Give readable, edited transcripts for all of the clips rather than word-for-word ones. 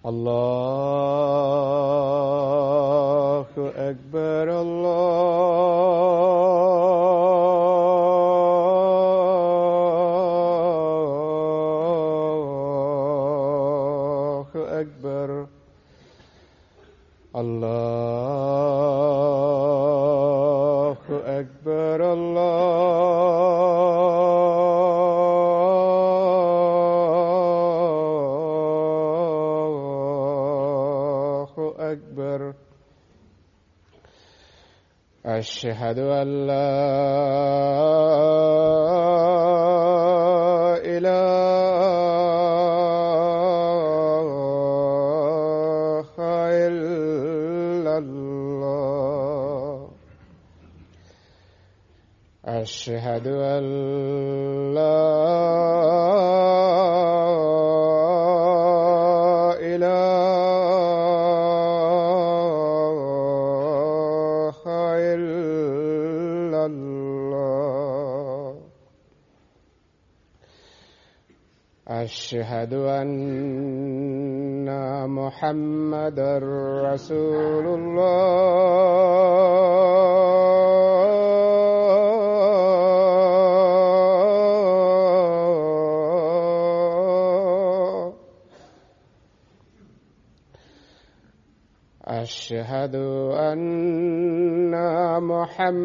الله أكبر الله أكبر الله أكبر الله أكبر. أشهد أن لا إله إلا الله. أشهد أن لا إله إلا الله. أشهد أن محمدًا رسول الله. أشهد أن محمدًا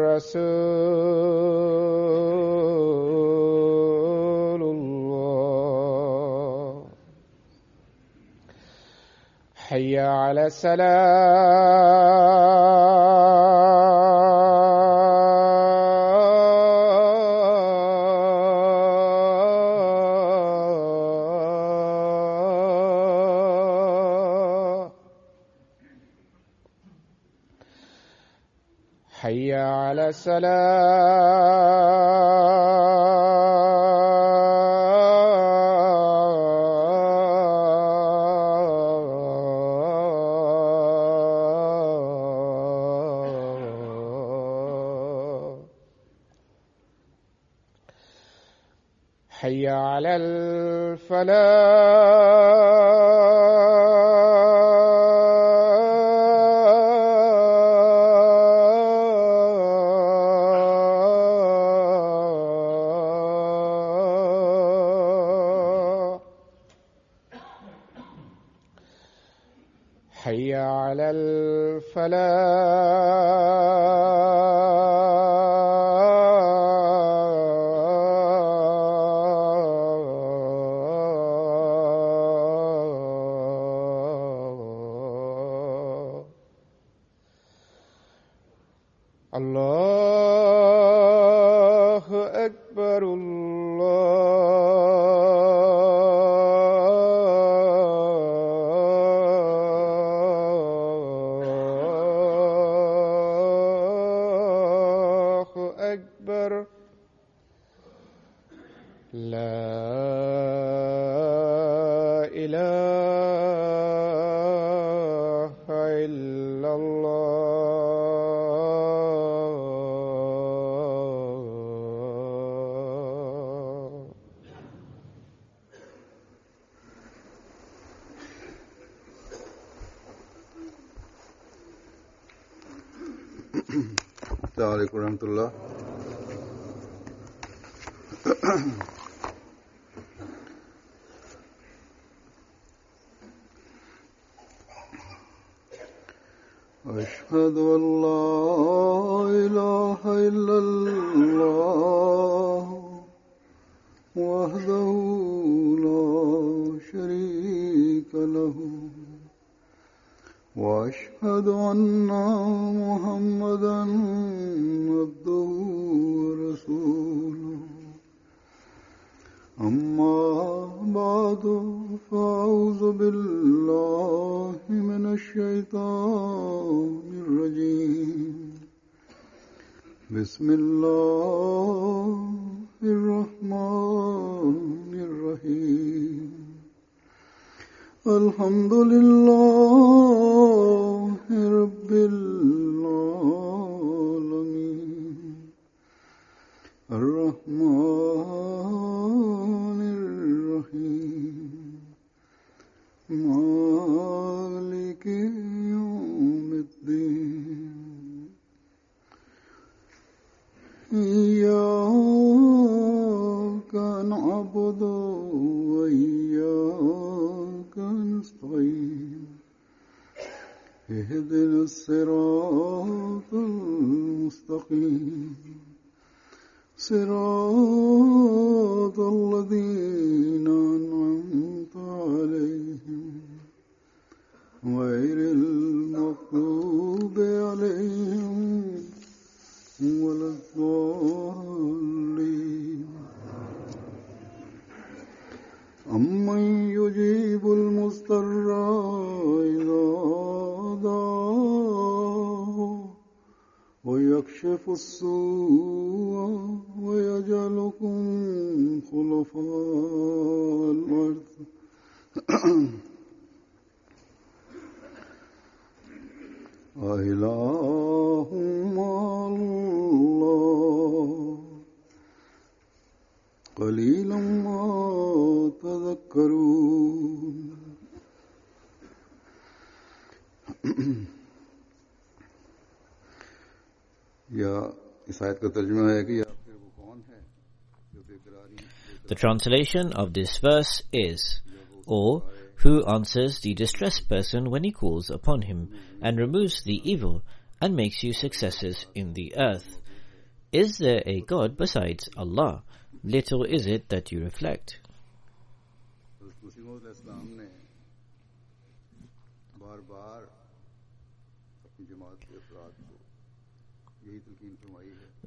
رسول الله. حي على الصلاة. حي على الصلاة. حي على الفلاح. حي على الفلاح. الله أكبر الله أكبر. لا إله إلا الله. السلام عليكم ورحمة الله. أشهد أن لا إله إلا الله وحده لا شريك له وأشهد أن محمدًا عبده ورسوله. أما بعد فأعوذ بالله من الشيطان الرجيم. بسم الله الرحمن الرحيم. الحمد لله رب العالمين الرحمن إياك نعبد وإياك نستعين اهدنا الصراط المستقيم صراط الذين أنعمت عليهم غير المغضوب عليهم ولا الضالين أمن يجيب المضطر إذا دعاه ويكشف السوء ويجعلكم خلفاء الأرض أإله مع الله قليلا ما تذكرون. The translation of this verse is, or who answers the distressed person when he calls upon him, and removes the evil, and makes you successors in the earth. Is there a God besides Allah? Little is it that you reflect.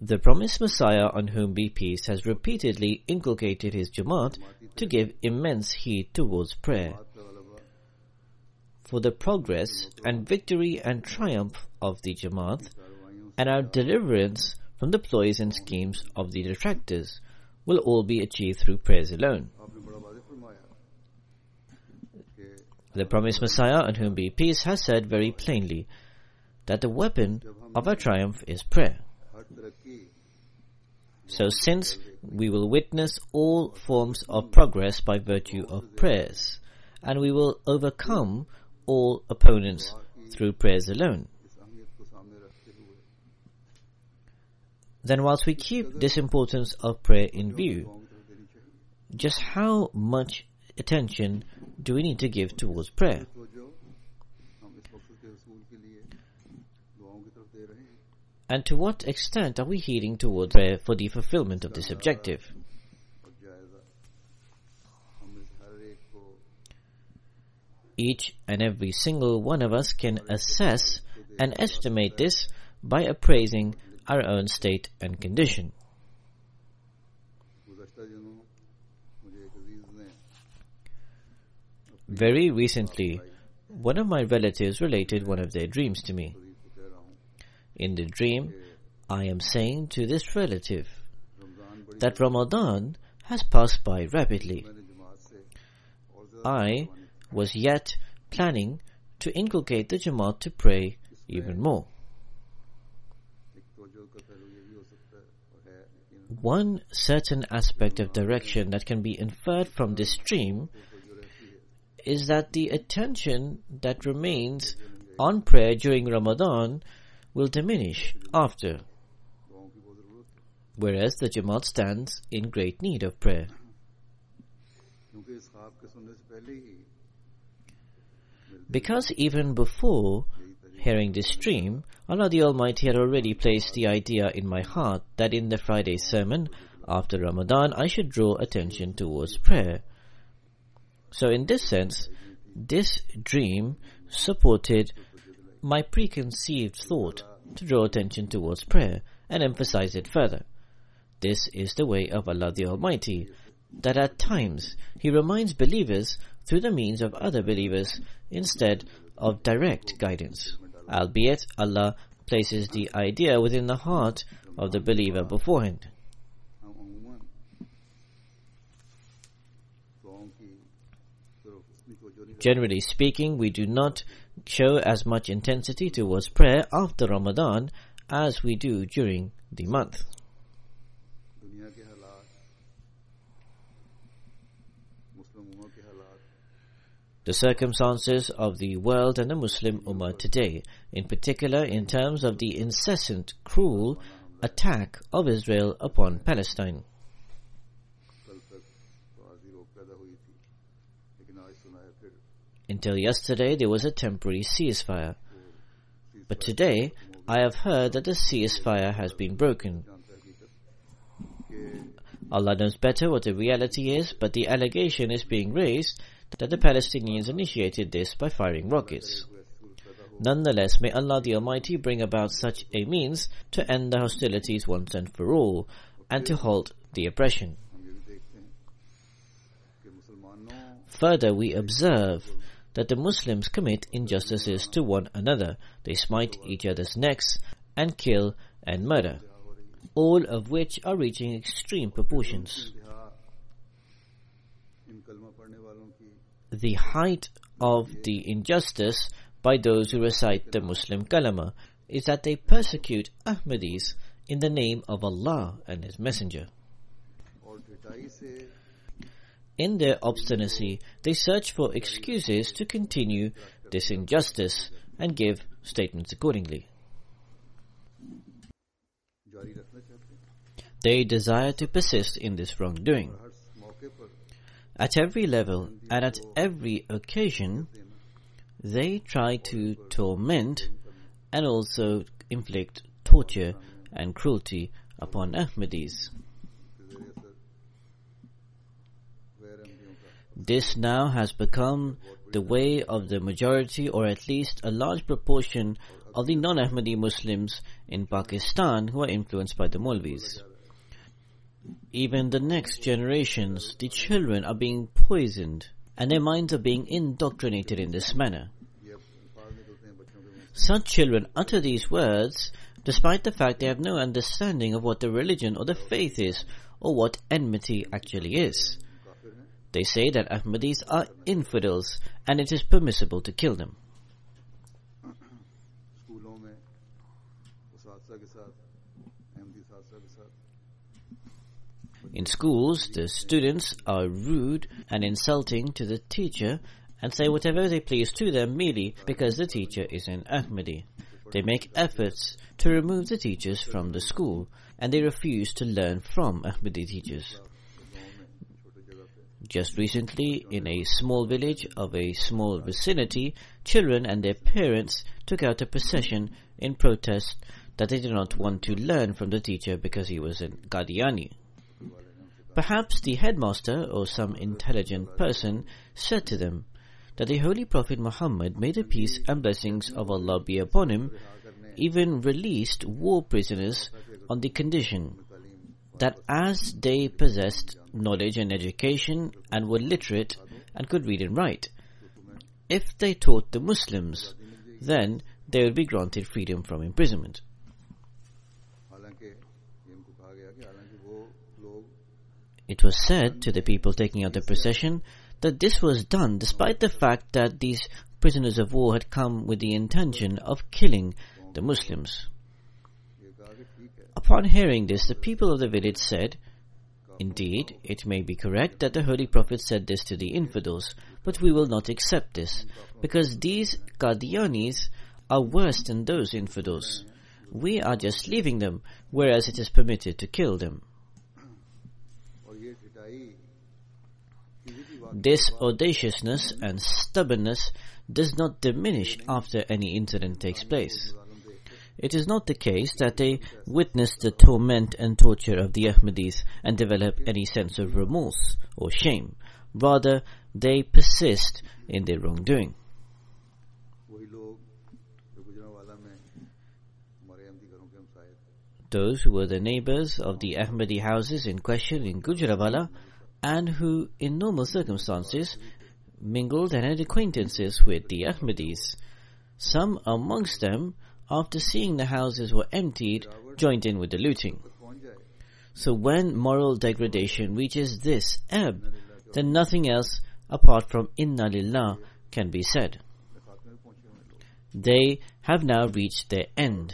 The promised Messiah, on whom be peace, has repeatedly inculcated his Jamaat to give immense heed towards prayer. For the progress and victory and triumph of the Jamaat, and our deliverance from the ploys and schemes of the detractors, will all be achieved through prayers alone. The promised Messiah, on whom be peace, has said very plainly that the weapon of our triumph is prayer. So since we will witness all forms of progress by virtue of prayers, and we will overcome all opponents through prayers alone, then whilst we keep this importance of prayer in view, just how much attention do we need to give towards prayer? And to what extent are we heeding towards prayer for the fulfillment of this objective? Each and every single one of us can assess and estimate this by appraising our own state and condition. Very recently, one of my relatives related one of their dreams to me. In the dream, I am saying to this relative that Ramadan has passed by rapidly. I was yet planning to inculcate the Jamaat to pray even more. One certain aspect of direction that can be inferred from this dream is that the attention that remains on prayer during Ramadan will diminish after, whereas the Jamaat stands in great need of prayer. Because even before hearing this dream, Allah the Almighty had already placed the idea in my heart that in the Friday sermon after Ramadan I should draw attention towards prayer. So in this sense, this dream supported my preconceived thought to draw attention towards prayer and emphasize it further. This is the way of Allah the Almighty, that at times He reminds believers through the means of other believers instead of direct guidance, albeit Allah places the idea within the heart of the believer beforehand. Generally speaking, we do not show as much intensity towards prayer after Ramadan as we do during the month. The circumstances of the world and the Muslim Ummah today, in particular in terms of the incessant, cruel attack of Israel upon Palestine. Until yesterday, there was a temporary ceasefire. But today, I have heard that the ceasefire has been broken. Allah knows better what the reality is, but the allegation is being raised that the Palestinians initiated this by firing rockets. Nonetheless, may Allah the Almighty bring about such a means to end the hostilities once and for all, and to halt the oppression. Further, we observe that the Muslims commit injustices to one another. They smite each other's necks and kill and murder, all of which are reaching extreme proportions. The height of the injustice by those who recite the Muslim kalama is that they persecute Ahmadis in the name of Allah and His Messenger. In their obstinacy, they search for excuses to continue this injustice and give statements accordingly. They desire to persist in this wrongdoing. At every level and at every occasion, they try to torment and also inflict torture and cruelty upon Ahmadis. This now has become the way of the majority, or at least a large proportion of the non-Ahmadi Muslims in Pakistan who are influenced by the Maulvis. Even the next generations, the children, are being poisoned and their minds are being indoctrinated in this manner. Such children utter these words despite the fact they have no understanding of what the religion or the faith is, or what enmity actually is. They say that Ahmadis are infidels and it is permissible to kill them. In schools, the students are rude and insulting to the teacher and say whatever they please to them merely because the teacher is an Ahmadi. They make efforts to remove the teachers from the school, and they refuse to learn from Ahmadi teachers. Just recently, in a small village of a small vicinity, children and their parents took out a procession in protest that they did not want to learn from the teacher because he was a Qadiani. Perhaps the headmaster or some intelligent person said to them that the Holy Prophet Muhammad, may the peace and blessings of Allah be upon him, even released war prisoners on the condition that as they possessed knowledge and education and were literate and could read and write, if they taught the Muslims, then they would be granted freedom from imprisonment. It was said to the people taking out the procession that this was done despite the fact that these prisoners of war had come with the intention of killing the Muslims. Upon hearing this, the people of the village said, "Indeed, it may be correct that the Holy Prophet said this to the infidels, but we will not accept this, because these Qadianis are worse than those infidels. We are just leaving them, whereas it is permitted to kill them." This audaciousness and stubbornness does not diminish after any incident takes place. It is not the case that they witness the torment and torture of the Ahmadis and develop any sense of remorse or shame. Rather, they persist in their wrongdoing. Those who were the neighbors of the Ahmadi houses in question in Gujranwala, and who, in normal circumstances, mingled and had acquaintances with the Ahmadis. Some amongst them, after seeing the houses were emptied, joined in with the looting. So when moral degradation reaches this ebb, then nothing else apart from Inna Lillah can be said. They have now reached their end.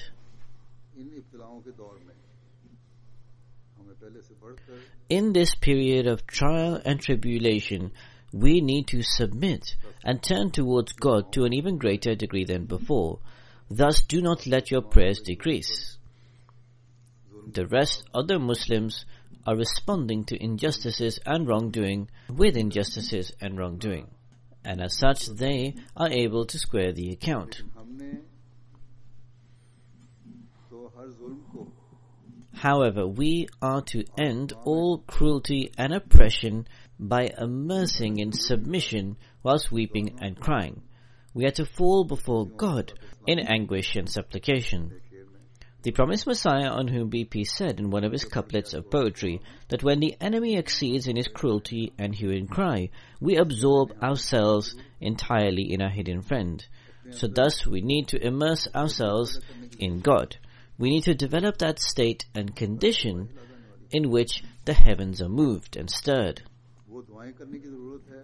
In this period of trial and tribulation, we need to submit and turn towards God to an even greater degree than before. Thus, do not let your prayers decrease. the rest of the Muslims are responding to injustices and wrongdoing with injustices and wrongdoing, and as such they are able to square the account. हमने तो हर जुल्म को However, we are to end all cruelty and oppression by immersing in submission whilst weeping and crying. We are to fall before God in anguish and supplication. The promised Messiah, on whom be peace, said in one of his couplets of poetry that when the enemy exceeds in his cruelty and hue and cry, we absorb ourselves entirely in our hidden friend. So thus we need to immerse ourselves in God. We need to develop that state and condition in which the heavens are moved and stirred. वो दुआएं करने की जरूरत है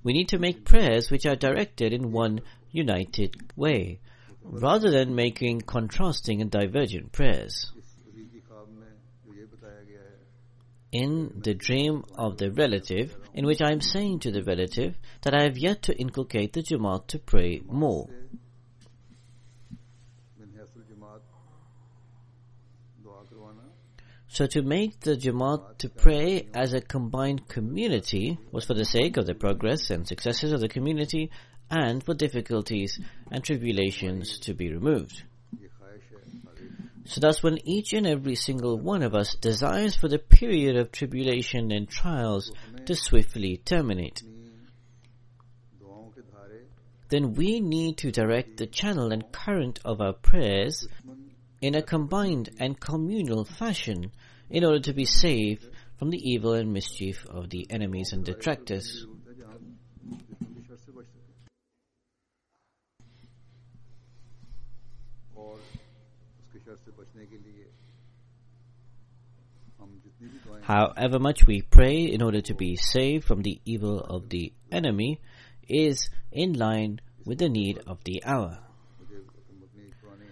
We need to make prayers which are directed in one united way, rather than making contrasting and divergent prayers. इस हकीकी ख्वाब में जो ये बताया गया है In the dream of the relative, in which I am saying to the relative that I have yet to inculcate the Jamaat to pray more. मिनहसुल जमात दुआ करवाना So to make the Jamaat to pray as a combined community was for the sake of the progress and successes of the community and for difficulties and tribulations to be removed. ये ख्वाहिश है हमारी So thus when each and every single one of us desires for the period of tribulation and trials to swiftly terminate, दुआओं के धारे then we need to direct the channel and current of our prayers in a combined and communal fashion in order to be saved from the evil and mischief of the enemies and detractors. जरूरत है जहाँ दुश्मन की sir से बच सके और उसकी शर से बचने के लिए हम जितनी भी दुआएं However much we pray in order to be saved from the evil of the enemy is in line with the need of the hour. मुझे अपनी पुराने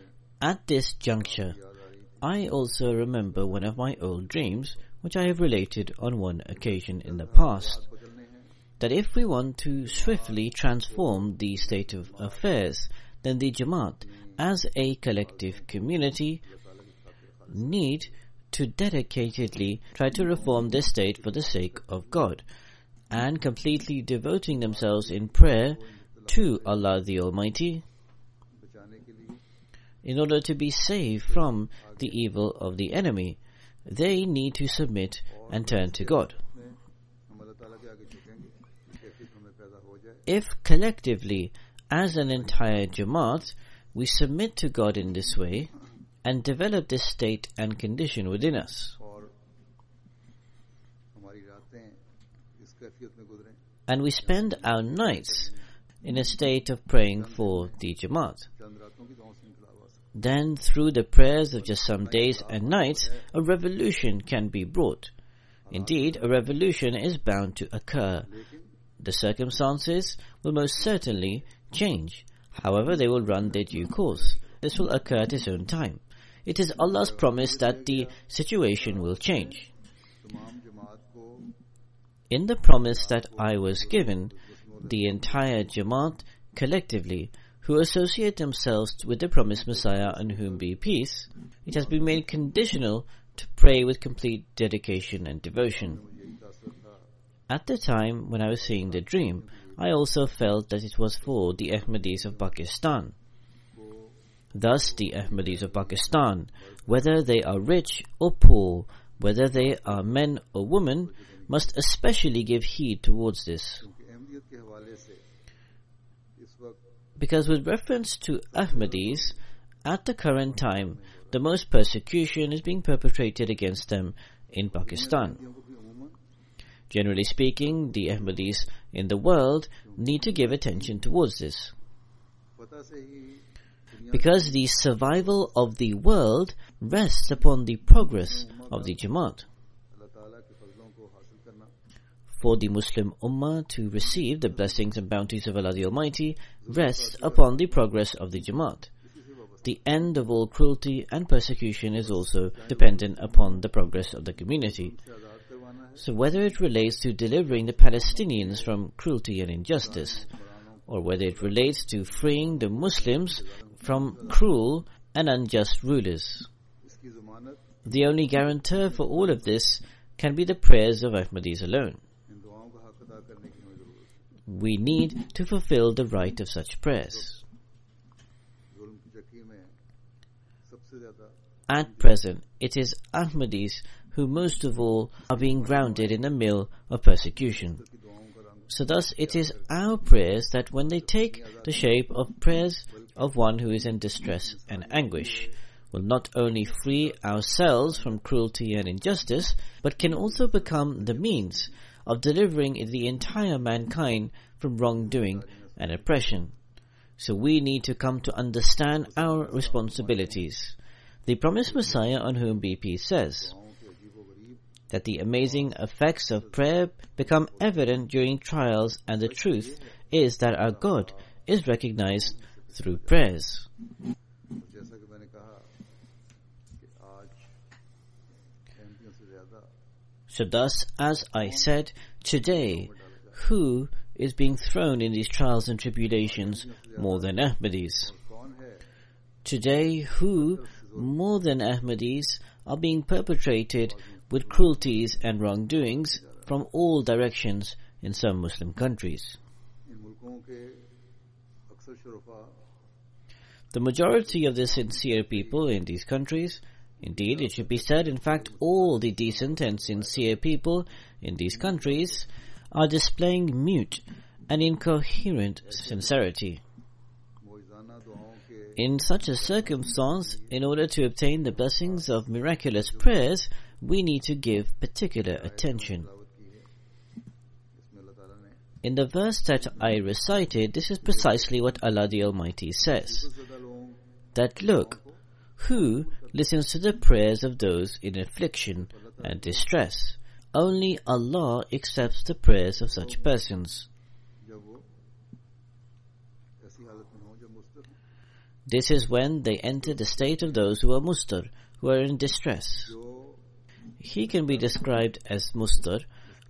At this juncture, याद आ रही I also remember one of my old dreams, which I have related on one occasion in the past, बदलने हैं that if we want to swiftly transform the state of affairs, then the Jamaat, as a collective community, need to dedicatedly try to reform their state for the sake of God, and completely devoting themselves in prayer to Allah the Almighty, बचाने के लिए in order to be saved from the evil of the enemy. They need to submit and turn to God. में हम अल्लाह ताला के आगे झुकेंगे कैफियत हमें पैदा हो जाए If collectively, as an entire Jamaat, we submit to God in this way and develop this state and condition within us, और हमारी रातें इस कैफियत में गुजरें and we spend our nights in a state of praying for the Jamaat, चंद रातों की दुआओं से इनकलाब आ सकता then through the prayers of just some days and nights, a revolution can be brought. Indeed, a revolution is bound to occur. The circumstances will most certainly change. However, they will run their due course. This will occur at its own time. It is Allah's promise that the situation will change. है तमाम जमात को In the promise that I was given, the entire Jamaat collectively, who associate themselves with the promised Messiah, on whom be peace, it has been made conditional to pray with complete dedication and devotion. यही तासर था At the time when I was seeing the dream, I also felt that it was for the Ahmadis of Pakistan. Thus, the Ahmadis of Pakistan, whether they are rich or poor, whether they are men or women, must especially give heed towards this. क्योंकि अहमियत के हवाले से इस वक्त Because with reference to Ahmadis, at the current time, the most persecution is being perpetrated against them in Pakistan. को भी अमूमन Generally speaking, the Ahmadis in the world need to give attention towards this. पता से ही दुनिया Because the survival of the world rests upon the progress of the Jamaat. अल्लाह ताला के फजलों को हासिल करना For the Muslim Ummah to receive the blessings and bounties of Allah the Almighty rests upon the progress of the Jamaat. The end of all cruelty and persecution is also dependent upon the progress of the community. से आज़ाद करवाना है So whether it relates to delivering the Palestinians from cruelty and injustice, or whether it relates to freeing the Muslims from cruel and unjust rulers, इसकी इसकी ज़मानत The only guarantor for all of this can be the prayers of Ahmadis alone. इन दुआओं का हक अदा करने की हमें ज़रूरत है। We need to fulfill the right of such prayers. जुल्म की चक्की में सबसे ज़्यादा At present, it is Ahmadis who most of all are being grounded in the mill of persecution. की दुआओं का रंग So thus it is our prayers that when they take the shape of prayers of one who is in distress and anguish, will not only free ourselves from cruelty and injustice, but can also become the means of delivering the entire mankind from wrongdoing and oppression. So we need to come to understand our responsibilities. The promised Messiah, on whom be peace, says that the amazing effects of prayer become evident during trials, and the truth is that our God is recognized through prayers. जैसा कि मैंने कहा कि आज अहमदियों से ज़्यादा So thus, as I said, today, who is being thrown in these trials and tribulations more than Ahmadis? कौन है Today, who, more than Ahmadis, are being perpetrated with cruelties and wrongdoings from all directions in some Muslim countries? इन मुल्कों के अक्सर शुरफा The majority of the sincere people in these countries, indeed it should be said, in fact all the decent and sincere people in these countries, are displaying mute and incoherent sincerity. मोइज़ाना दुआओं के In such a circumstance, in order to obtain the blessings of miraculous prayers, we need to give particular attention. दावत की है इसमें अल्लाह ताला ने In the verse that I recited, this is precisely what Allah the Almighty says, ज़्यादा लोगों that look, who listens to the prayers of those in affliction and distress? Only Allah accepts the prayers of such persons. जब वो ऐसी हालत में हों जब मुस्तर हों This is when they enter the state of those who are mustar, who are in distress. जो He can be described as mustar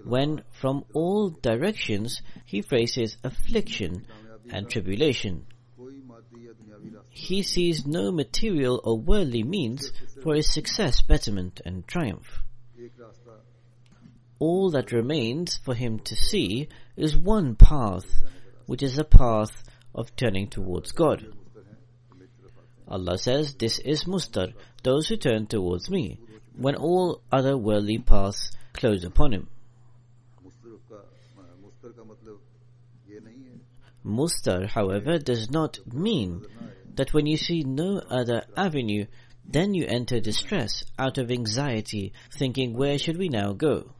when from all directions he faces affliction and tribulation. कोई मादी या दुनियावी रास्ता He sees no material or worldly means for his success, betterment and triumph. एक रास्ता All that remains for him to see is one path, which is the path of turning towards God. मुस्तर हैं जो मेरी तरफ आते हैं Allah says, this is mustar, those who turn towards me, when all other worldly paths close upon him. मुस्तर का मतलब ये नहीं है Mustar, however, does not mean that when you see no other avenue, then you enter distress out of anxiety, thinking, where should we now go?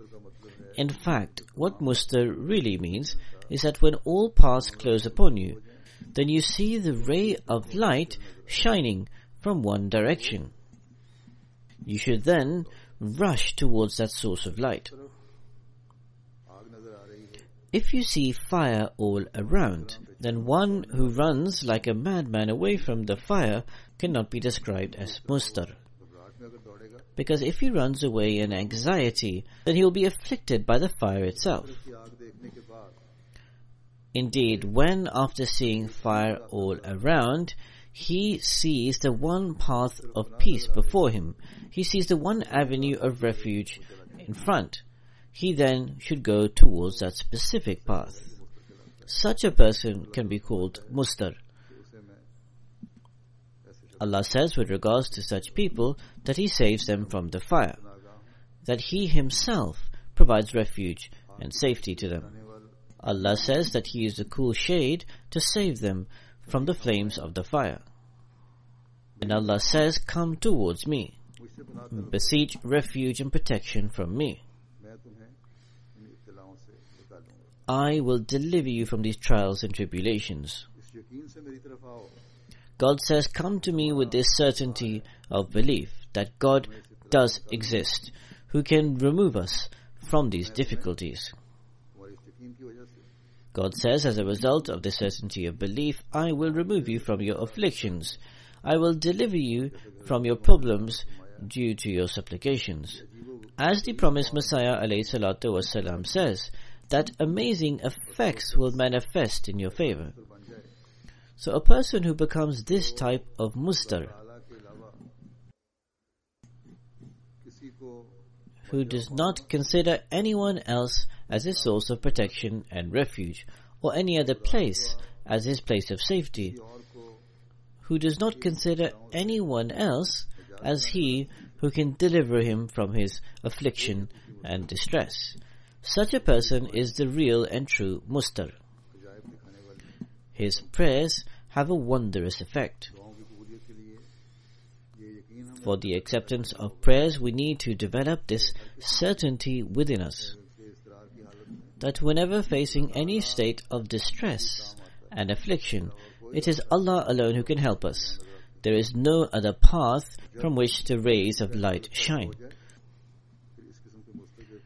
In fact, what mustar really means is that when all paths close upon you, then you see the ray of light shining from one direction. You should then rush towards that source of light. आग नजर आ रही है If you see fire all around, then one who runs like a madman away from the fire cannot be described as mustar. घबराहट में अगर दौड़ेगा Because if he runs away in anxiety, then he will be afflicted by the fire itself. की आग देखने के बाद Indeed, when after seeing fire all around, he sees the one path of peace before him, he sees the one avenue of refuge in front, he then should go towards that specific path. Such a person can be called mustar. उसे मैं ऐसे Allah says with regards to such people that He saves them from the fire, शब्द आगाह that He Himself provides refuge and safety to them. होने वाले Allah says that He is the cool shade to save them from the flames of the fire. And Allah says, come towards me, मुझसे बना कर beseech refuge and protection from me. मैं तुम्हें इन इब्तिलाओं से निकालूंगा I will deliver you from these trials and tribulations. इस यकीन से मेरी तरफ आओ God says, come to me with this certainty of belief that God does exist, who can remove us from these difficulties. तुम्हारे इस यकीन की वजह से God says, as a result of the certainty of belief, I will remove you from your afflictions. I will deliver you from your problems due to your supplications. As the promised Messiah ﷺ says, that amazing effects will manifest in your favor. बन जाए So a person who becomes this type of mustar, ताला के अलावा किसी को who does not consider anyone else as his source of protection and refuge, or any other place as his place of safety, किसी और को who does not consider anyone else as he who can deliver him from his affliction and distress. Such a person is the real and true mustar. अजायब दिखाने वाली His prayers have a wondrous effect. दुआओं की कबूलियत के लिए ये यकीन हमें For the acceptance of prayers, we need to develop this certainty within us के इसरार की हालत में that whenever facing any state of distress and affliction, it is Allah alone who can help us. There is no other path from which the rays of light shine. फिर इस किस्म के मुस्तकिल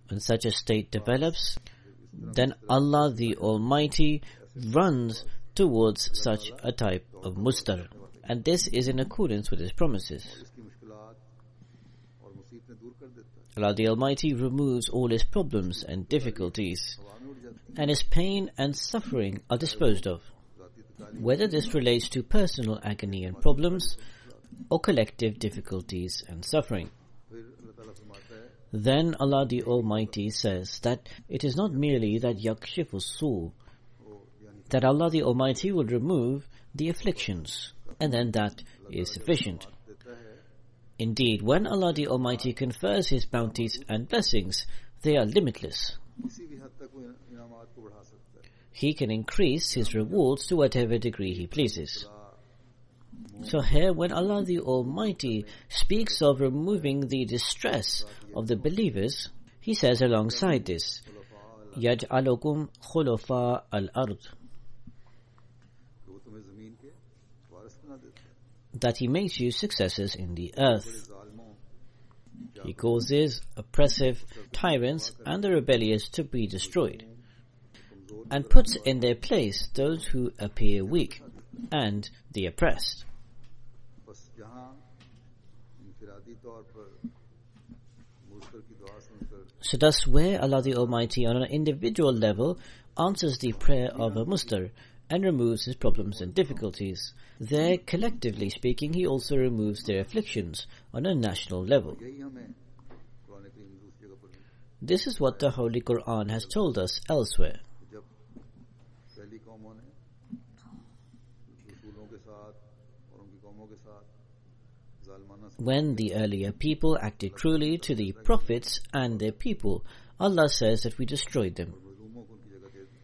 When such a state develops, then Allah the Almighty runs towards such a type of mustar. And this is in accordance with His promises. इसकी मुश्किलात और मुसीबतें दूर कर देता है Allah the Almighty removes all his problems and difficulties, हवा में उड़ जाती and his pain and suffering are disposed of. है ذاती तकालीफ Whether this relates to personal agony and problems, or collective difficulties and suffering. फिर अल्लाह ताला फरमाता है Then Allah the Almighty says that it is not merely that yakshifu su, that Allah the Almighty will remove the afflictions, and then that is sufficient. देता है Indeed, when Allah the Almighty confers His bounties and blessings, they are limitless. किसी भी हद तक वो इनामात को बढ़ा सकता है He can increase His rewards to whatever degree He pleases. So here, when Allah the Almighty speaks of removing the distress of the believers, He says alongside this, يَجْعَلُكُمْ خُلَفَاءَ الْأَرْضِ, कि वो तुम्हें जमीन के वारिस बना देता है that He makes you successors in the earth. जालिमों He causes oppressive tyrants and the rebellious to be destroyed, and puts in their place those who appear weak and the oppressed. बस जहाँ इनफिरादी तौर पर मुस्तर की दुआ सुनकर So thus, where Allah the Almighty on an individual level answers the prayer of a mustar and removes his problems and difficulties, there, collectively speaking, He also removes their afflictions on a national level. यही हमें कुरान करीम दूसरी जगह पर This is what the Holy Quran has told us elsewhere. जब पहली कौमों ने रसूलों के साथ और उनकी कौमों के साथ जालिमाना से When the earlier people acted truly to the prophets and their people, Allah says that we destroyed them. मजलूमों को उनकी जगह दे दी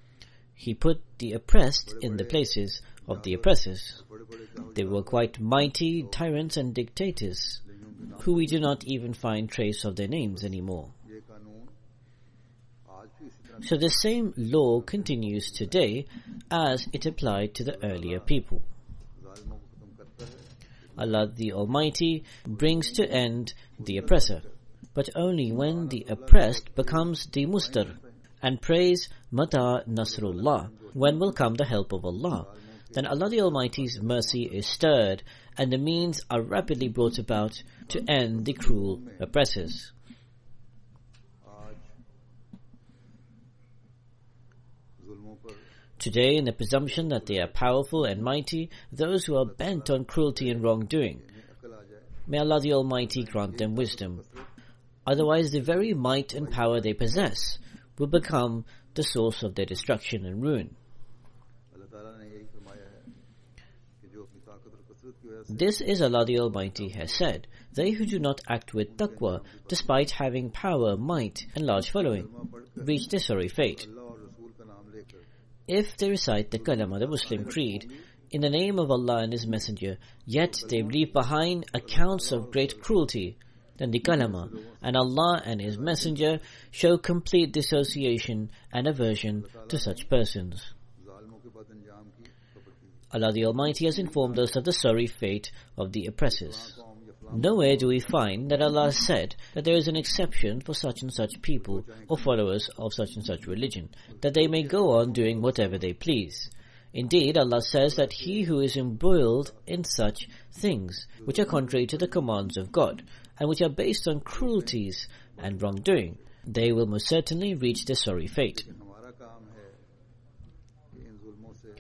He put the oppressed in the places of the oppressors. बड़े बड़े जाओ They were quite mighty tyrants and dictators, who we do not even find trace of their names anymore. ये कानून आज भी इसी तरह So the same law continues today as it applied to the earlier people. जालिमों को खत्म करता है Allah the Almighty brings to end the oppressor, but only when the oppressed becomes the mustar and prays Mata Nasrullah, when will come the help of Allah. Then Allah the Almighty's mercy is stirred and the means are rapidly brought about to end the cruel oppressors. आज जुल्मों पर Today, in the presumption that they are powerful and mighty, those who are bent on cruelty and wrongdoing, अकल आ जाए may Allah the Almighty grant them wisdom. Otherwise, the very might and power they possess will become the source of their destruction and ruin. अल्लाह ताला ने यही फरमाया है कि जो अपनी ताकत और कसरत की वजह से This is Allah the Almighty has said, they who do not act with taqwa, despite having power, might, and large following, reach their sorry fate. अल्लाह और रसूल का नाम लेकर If they recite the kalama, the Muslim creed, in the name of Allah and His Messenger, yet they leave behind accounts of great cruelty, then the kalama and Allah and His Messenger show complete dissociation and aversion to such persons. जालिमों के बद अंजाम की खबर दी Allah the Almighty has informed us of the sorry fate of the oppressors. कौम या फलां Nowhere do we find that Allah said that there is an exception for such and such people or followers of such and such religion, that they may go on doing whatever they please. Indeed, Allah says that he who is embroiled in such things, which are contrary to the commands of God, and which are based on cruelties and wrongdoing, they will most certainly reach their sorry fate. हमारा काम है कि इन जुल्मों से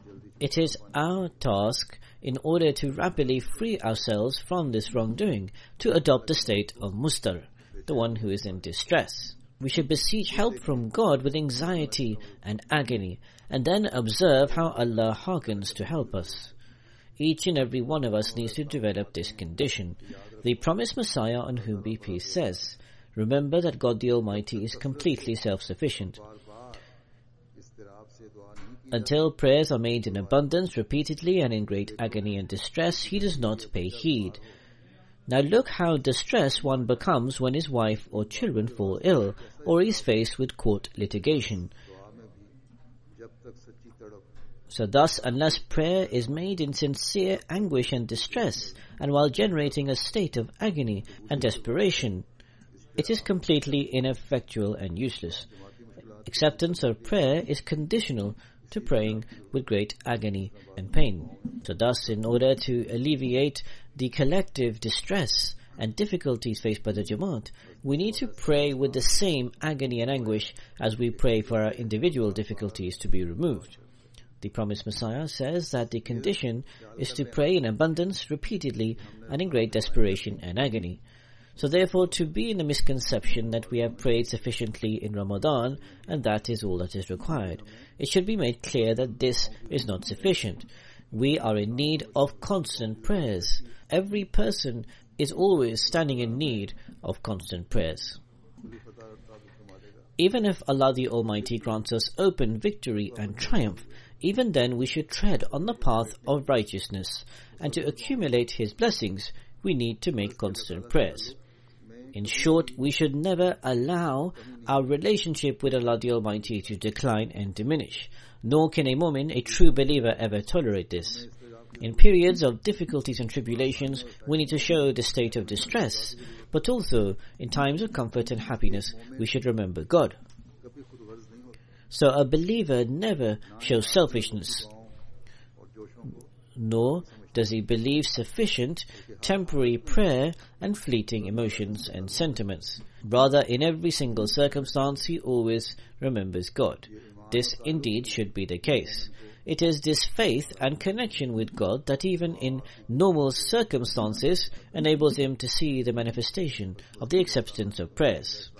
जल्दी It is our task in order to rapidly free ourselves from this wrongdoing, to adopt the state of mustar, the one who is in distress. We should beseech help from God with anxiety and agony, and then observe how Allah hearkens to help us. Each and every one of us needs to develop this condition. The promised Messiah, on whom be peace, says, "Remember that God the Almighty is completely self-sufficient. Until prayers are made in abundance, repeatedly, and in great agony and distress, He does not pay heed." Now look how distressed one becomes when his wife or children fall ill, or is faced with court litigation. So thus, unless prayer is made in sincere anguish and distress, and while generating a state of agony and desperation, it is completely ineffectual and useless. Acceptance of prayer is conditional to praying with great agony and pain. So thus, in order to alleviate the collective distress and difficulties faced by the Jamaat, we need to pray with the same agony and anguish as we pray for our individual difficulties to be removed. The promised Messiah says that the condition is to pray in abundance, repeatedly, and in great desperation and agony. So therefore, to be in the misconception that we have prayed sufficiently in Ramadan and that is all that is required, it should be made clear that this is not sufficient. We are in need of constant prayers. Every person is always standing in need of constant prayers. Even if Allah the Almighty grants us open victory and triumph, even then we should tread on the path of righteousness, and to accumulate His blessings, we need to make constant prayers. In short, we should never allow our relationship with Allah the Almighty to decline and diminish, nor can a mu'min, a true believer, ever tolerate this. In periods of difficulties and tribulations, we need to show the state of distress, but also in times of comfort and happiness, we should remember God. So a believer never shows selfishness, nor does he believe sufficient temporary prayer and fleeting emotions and sentiments. Rather, in every single circumstance, he always remembers God. This indeed should be the case. It is this faith and connection with God that even in normal circumstances enables him to see the manifestation of the acceptance of prayers.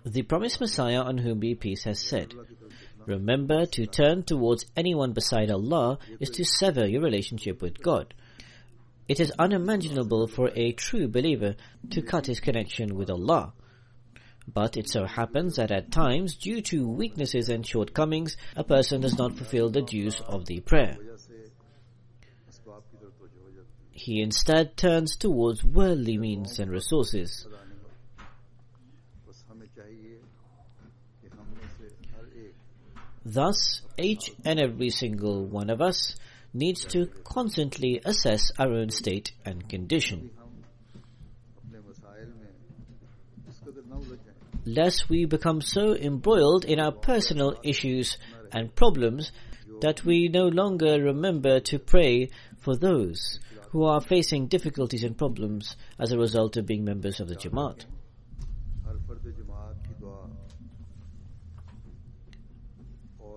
The promised Messiah, on whom be peace, has said, "Remember, to turn towards anyone beside Allah is to sever your relationship with God. It is unimaginable for a true believer to cut his connection with Allah. But it so happens that at times, due to weaknesses and shortcomings, a person does not fulfill the dues of the prayer. He instead turns towards worldly means and resources. Thus, each and every single one of us needs to constantly assess our own state and condition, lest we become so embroiled in our personal issues and problems that we no longer remember to pray for those who are facing difficulties and problems as a result of being members of the Jamaat.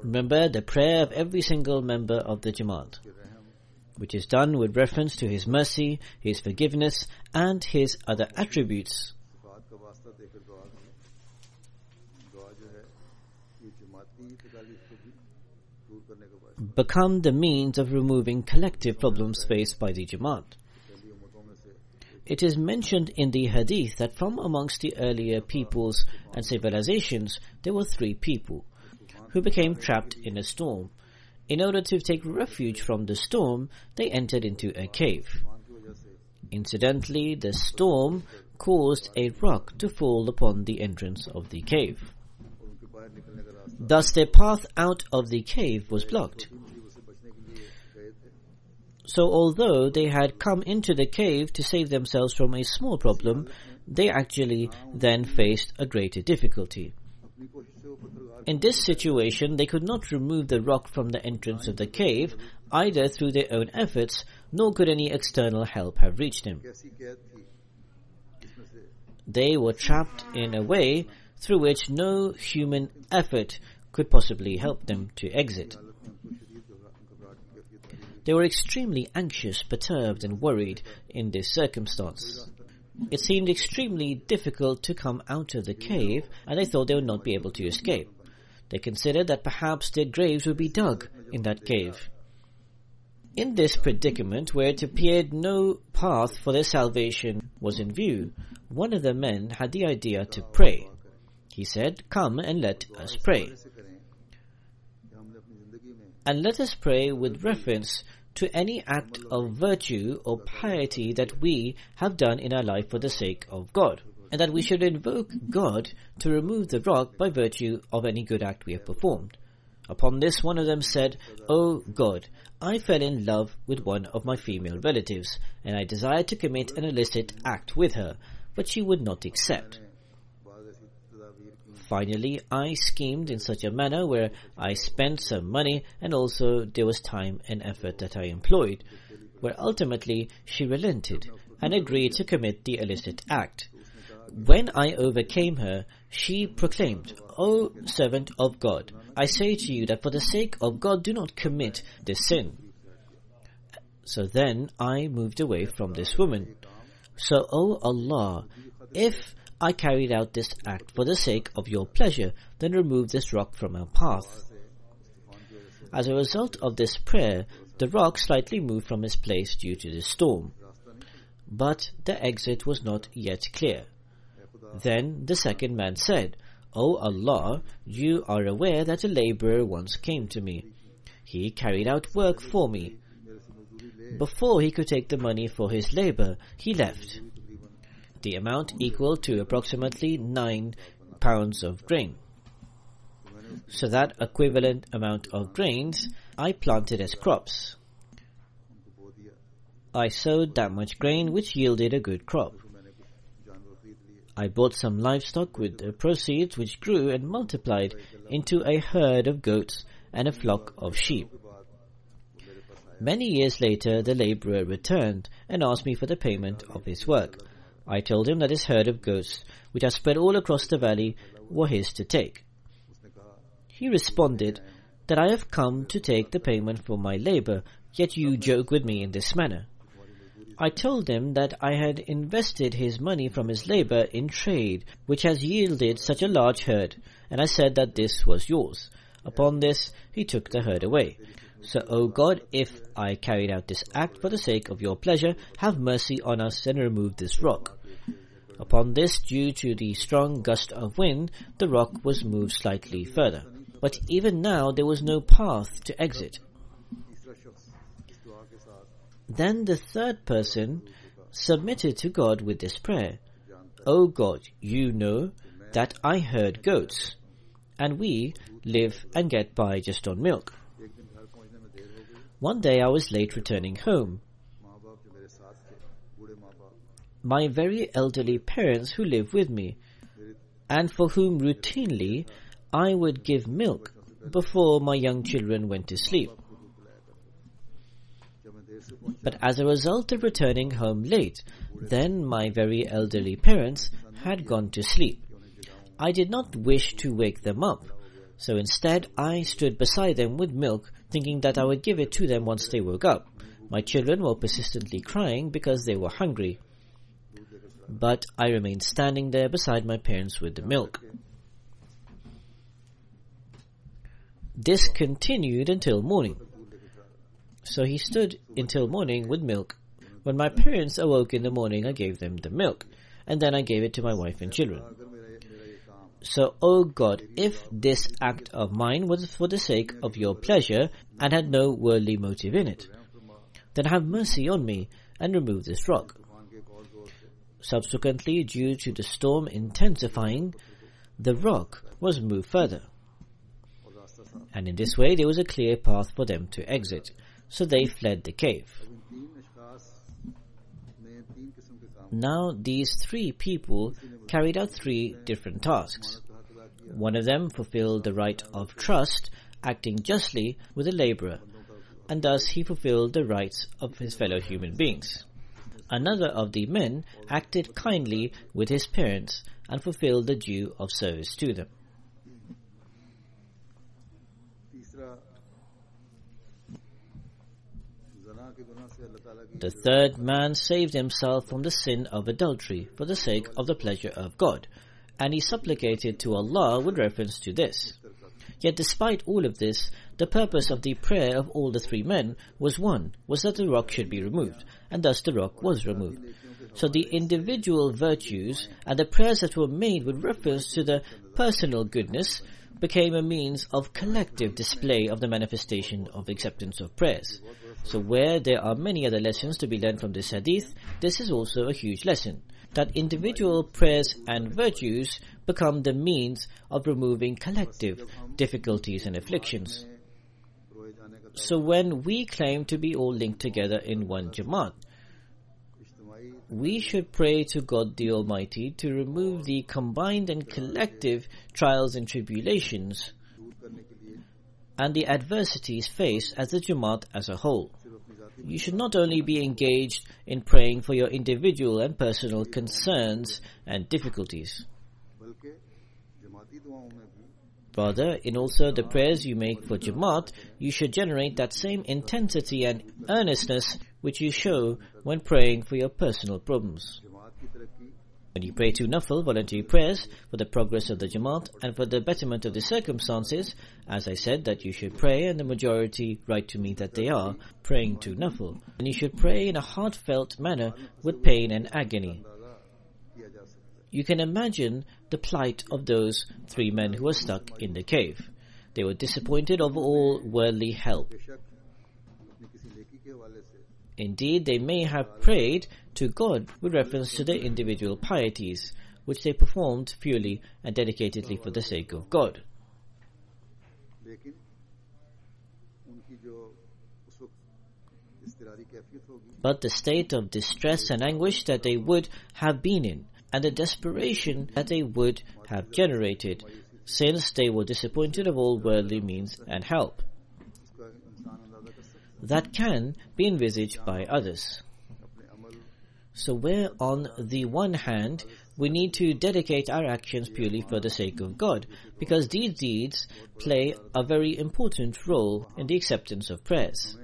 Remember the prayer of every single member of the Jamaat, which is done with reference to His mercy, His forgiveness, and His other attributes. Become the means of removing collective problems faced by the Jamaat. It is mentioned in the Hadith that from amongst the earlier peoples and civilizations, there were 3 people who became trapped in a storm. In order to take refuge from the storm, they entered into a cave. Incidentally, the storm caused a rock to fall upon the entrance of the cave. Thus their path out of the cave was blocked. So although they had come into the cave to save themselves from a small problem, they actually then faced a greater difficulty. In this situation, they could not remove the rock from the entrance of the cave, either through their own efforts, nor could any external help have reached them. They were trapped in a way through which no human effort could possibly help them to exit. They were extremely anxious, perturbed, and worried in this circumstance. It seemed extremely difficult to come out of the cave, and they thought they would not be able to escape. They considered that perhaps their graves would be dug in that cave. In this predicament, where it appeared no path for their salvation was in view, one of the men had the idea to pray. He said, "Come and let us pray. And let us pray with reference to any act of virtue or piety that we have done in our life for the sake of God, and that we should invoke God to remove the rock by virtue of any good act we have performed." Upon this, one of them said, "O God, I fell in love with one of my female relatives, and I desired to commit an illicit act with her, but she would not accept. Finally, I schemed in such a manner where I spent some money, and also there was time and effort that I employed, where ultimately she relented and agreed to commit the illicit act. When I overcame her, she proclaimed, 'O servant of God, I say to you that for the sake of God do not commit this sin.' So then I moved away from this woman. So, O Allah, if I carried out this act for the sake of your pleasure, then remove this rock from our path." As a result of this prayer, the rock slightly moved from its place due to the storm. But the exit was not yet clear. Then the second man said, "O Allah, you are aware that a laborer once came to me. He carried out work for me. Before he could take the money for his labor, he left. The amount equal to approximately 9 pounds of grain. So that equivalent amount of grains I planted as crops. I sowed that much grain, which yielded a good crop. I bought some livestock with the proceeds, which grew and multiplied into a herd of goats and a flock of sheep. Many years later, the laborer returned and asked me for the payment of his work. I told him that his herd of goats, which are spread all across the valley, were his to take. He responded that I have come to take the payment for my labor, yet you joke with me in this manner. I told him that I had invested his money from his labor in trade, which has yielded such a large herd, and I said that this was yours. Upon this, he took the herd away. So, O God, if I carried out this act for the sake of your pleasure, have mercy on us and remove this rock. Upon this, due to the strong gust of wind, the rock was moved slightly further. But even now, there was no path to exit. Then the third person submitted to God with this prayer, O God, you know that I herd goats, and we live and get by just on milk. One day I was late returning home. My very elderly parents who live with me, and for whom routinely I would give milk before my young children went to sleep. But as a result of returning home late, then my very elderly parents had gone to sleep. I did not wish to wake them up, so instead I stood beside them with milk, thinking that I would give it to them once they woke up. My children were persistently crying because they were hungry, but I remained standing there beside my parents with the milk. This continued until morning. So he stood until morning with milk. When my parents awoke in the morning, I gave them the milk, and then I gave it to my wife and children. So, O God, if this act of mine was for the sake of your pleasure and had no worldly motive in it, then have mercy on me and remove this rock. Subsequently, due to the storm intensifying, the rock was moved further. And in this way, there was a clear path for them to exit. So they fled the cave. Now these three people carried out three different tasks. One of them fulfilled the right of trust, acting justly with a laborer, and thus he fulfilled the rights of his fellow human beings. Another of the men acted kindly with his parents and fulfilled the due of service to them. The third man saved himself from the sin of adultery for the sake of the pleasure of God, and he supplicated to Allah with reference to this. Yet despite all of this, the purpose of the prayer of all the three men was that the rock should be removed, and thus the rock was removed. So the individual virtues and the prayers that were made with reference to the personal goodness became a means of collective display of the manifestation of acceptance of prayers. So where there are many other lessons to be learned from this hadith, this is also a huge lesson, that individual prayers and virtues become the means of removing collective difficulties and afflictions. So when we claim to be all linked together in one Jamaat, we should pray to God the Almighty to remove the combined and collective trials and tribulations and the adversities faced as the Jamaat as a whole. You should not only be engaged in praying for your individual and personal concerns and difficulties. Rather, in also the prayers you make for Jamaat, you should generate that same intensity and earnestness which you show when praying for your personal problems. When you pray 2 Nafil voluntary prayers for the progress of the Jamaat and for the betterment of the circumstances, as I said that you should pray, and the majority write to me that they are praying 2 Nafil, and you should pray in a heartfelt manner with pain and agony. You can imagine the plight of those 3 men who were stuck in the cave. They were disappointed of all worldly help. Indeed, they may have prayed to God with reference to their individual pieties, which they performed purely and dedicatedly for the sake of God. But the state of distress and anguish that they would have been in, and the desperation that they would have generated, since they were disappointed of all worldly means and help, that can be envisaged by others. So where on the one hand we need to dedicate our actions purely for the sake of God, because these deeds play a very important role in the acceptance of prayers.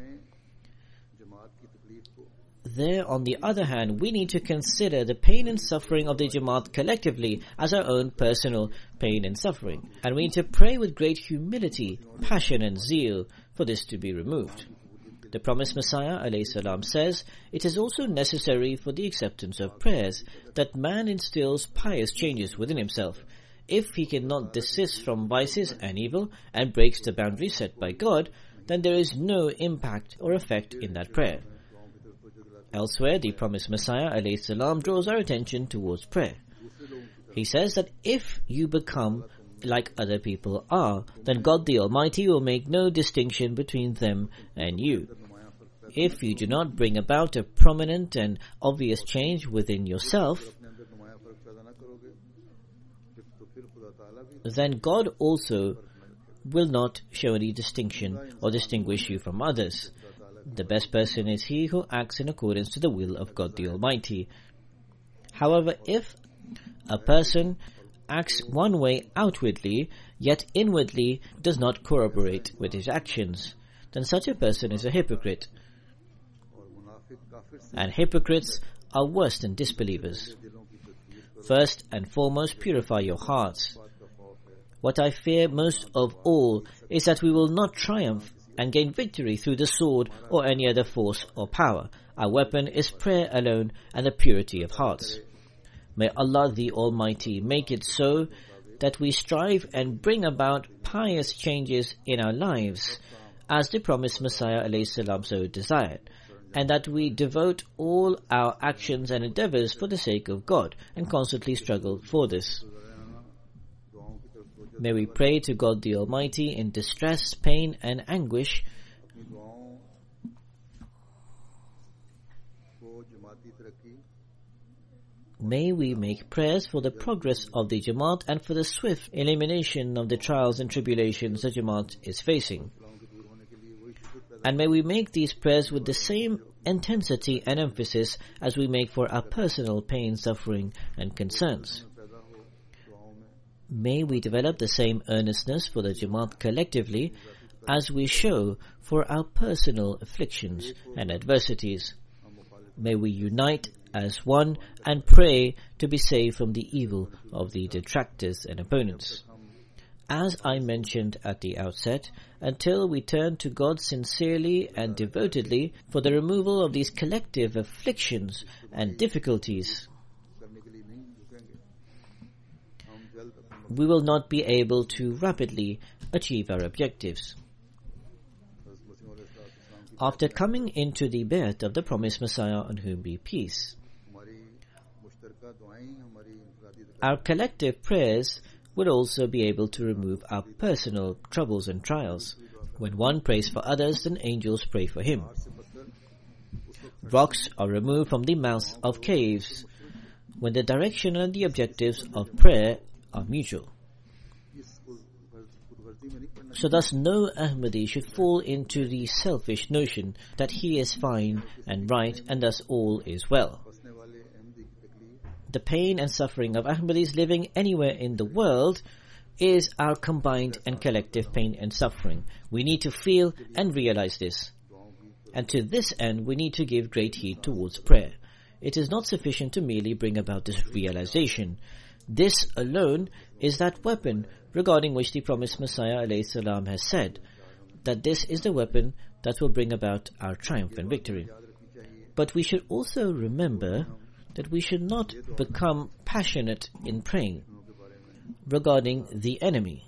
There, on the other hand, we need to consider the pain and suffering of the Jamaat collectively as our own personal pain and suffering, and we need to pray with great humility, passion and zeal for this to be removed. The promised Messiah ﷺ says, it is also necessary for the acceptance of prayers that man instills pious changes within himself. If he cannot desist from vices and evil and breaks the boundaries set by God, then there is no impact or effect in that prayer. Elsewhere, the promised Messiah ﷺ draws our attention towards prayer. He says that if you become like other people are, then God the Almighty will make no distinction between them and you. If you do not bring about a prominent and obvious change within yourself, then God also will not show any distinction or distinguish you from others. The best person is he who acts in accordance to the will of God the Almighty. However, if a person acts one way outwardly, yet inwardly does not corroborate with his actions, then such a person is a hypocrite. And hypocrites are worse than disbelievers. First and foremost, purify your hearts. What I fear most of all is that we will not triumph and gain victory through the sword or any other force or power. Our weapon is prayer alone and the purity of hearts. May Allah the Almighty make it so that we strive and bring about pious changes in our lives, as the promised Messiah ﷺ so desired, and that we devote all our actions and endeavors for the sake of God and constantly struggle for this. May we pray to God the Almighty in distress, pain and anguish, may we make prayers for the progress of the Jamaat and for the swift elimination of the trials and tribulations the Jamaat is facing. And may we make these prayers with the same intensity and emphasis as we make for our personal pain, suffering and concerns. May we develop the same earnestness for the Jamaat collectively as we show for our personal afflictions and adversities. May we unite as one and pray to be saved from the evil of the detractors and opponents. As I mentioned at the outset, until we turn to God sincerely and devotedly for the removal of these collective afflictions and difficulties, we will not be able to rapidly achieve our objectives. After coming into the birth of the promised Messiah, on whom be peace, our collective prayers would also be able to remove our personal troubles and trials. When one prays for others, then angels pray for him. Rocks are removed from the mouths of caves when the direction and the objectives of prayer are mutual. So thus no Ahmadi should fall into the selfish notion that he is fine and right and thus all is well. The pain and suffering of Ahmadis living anywhere in the world is our combined and collective pain and suffering. We need to feel and realize this. And to this end, we need to give great heed towards prayer. It is not sufficient to merely bring about this realization. This alone is that weapon regarding which the promised Messiah ﷺ has said that this is the weapon that will bring about our triumph and victory. But we should also remember that we should not become passionate in praying regarding the enemy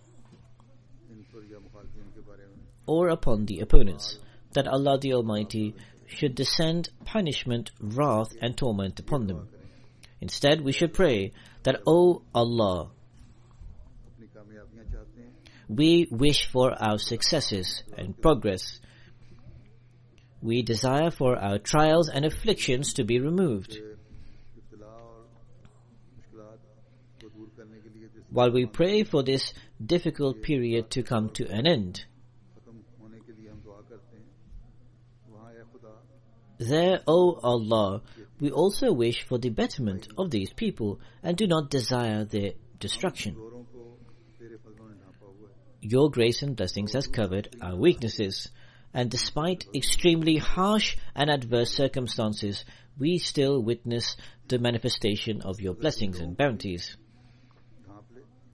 or upon the opponents, that Allah the Almighty should descend punishment, wrath and torment upon them. Instead, we should pray that, O Allah, we wish for our successes and progress. We desire for our trials and afflictions to be removed. While we pray for this difficult period to come to an end, there, O Allah, we also wish for the betterment of these people and do not desire their destruction. Your grace and blessings has covered our weaknesses, and despite extremely harsh and adverse circumstances, we still witness the manifestation of your blessings and bounties.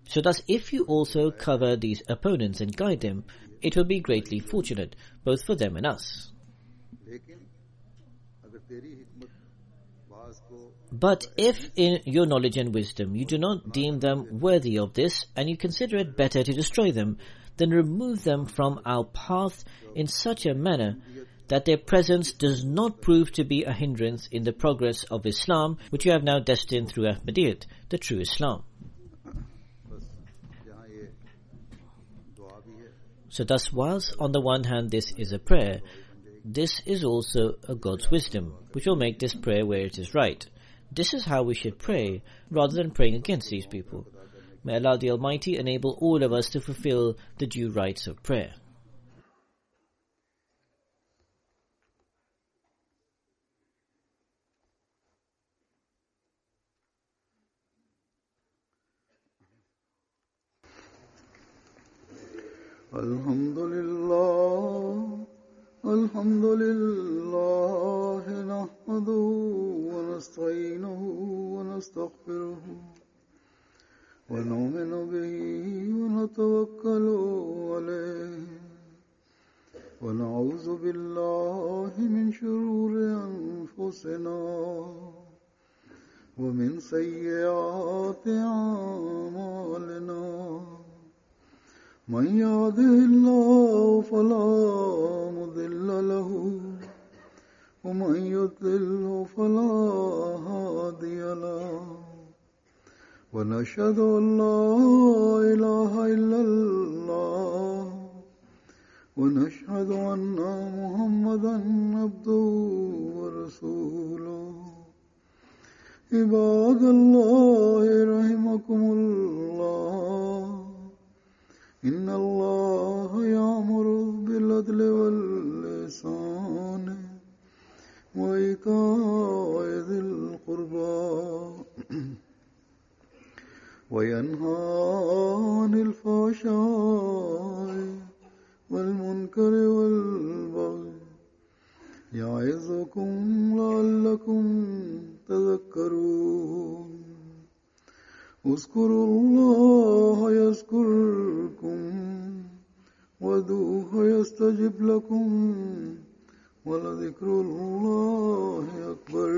So thus, if you also cover these opponents and guide them, it will be greatly fortunate, both for them and us. But if in your knowledge and wisdom you do not deem them worthy of this, and you consider it better to destroy them, then remove them from our path in such a manner that their presence does not prove to be a hindrance in the progress of Islam, which you have now destined through Ahmadiyyat, the true Islam. So thus, whilst on the one hand this is a prayer, this is also a God's wisdom, which will make this prayer where it is right. This is how we should pray, rather than praying against these people. May Allah the Almighty enable all of us to fulfill the due rites of prayer. Alhamdulillah, nahmaduhu wa nasta'inuhu wa nastaghfiruhu wa nu'minu bihi wa natawakkalu alayhi wa na'udhu billahi min shururi anfusina wa min sayyiati a'malina. من يهده الله فلا مضل له ومن يضلل فلا هادي له ونشهد أن لا إله إلا الله ونشهد أن محمدا عبده ورسوله عباد الله رحمكم الله إن الله يأمر بالعدل والإحسان وإيتاء ذي القربى وينهى عن الفحشاء والمنكر تذكرون اذكروا الله يذكركم وادعوه يستجب لكم ولذكر الله أكبر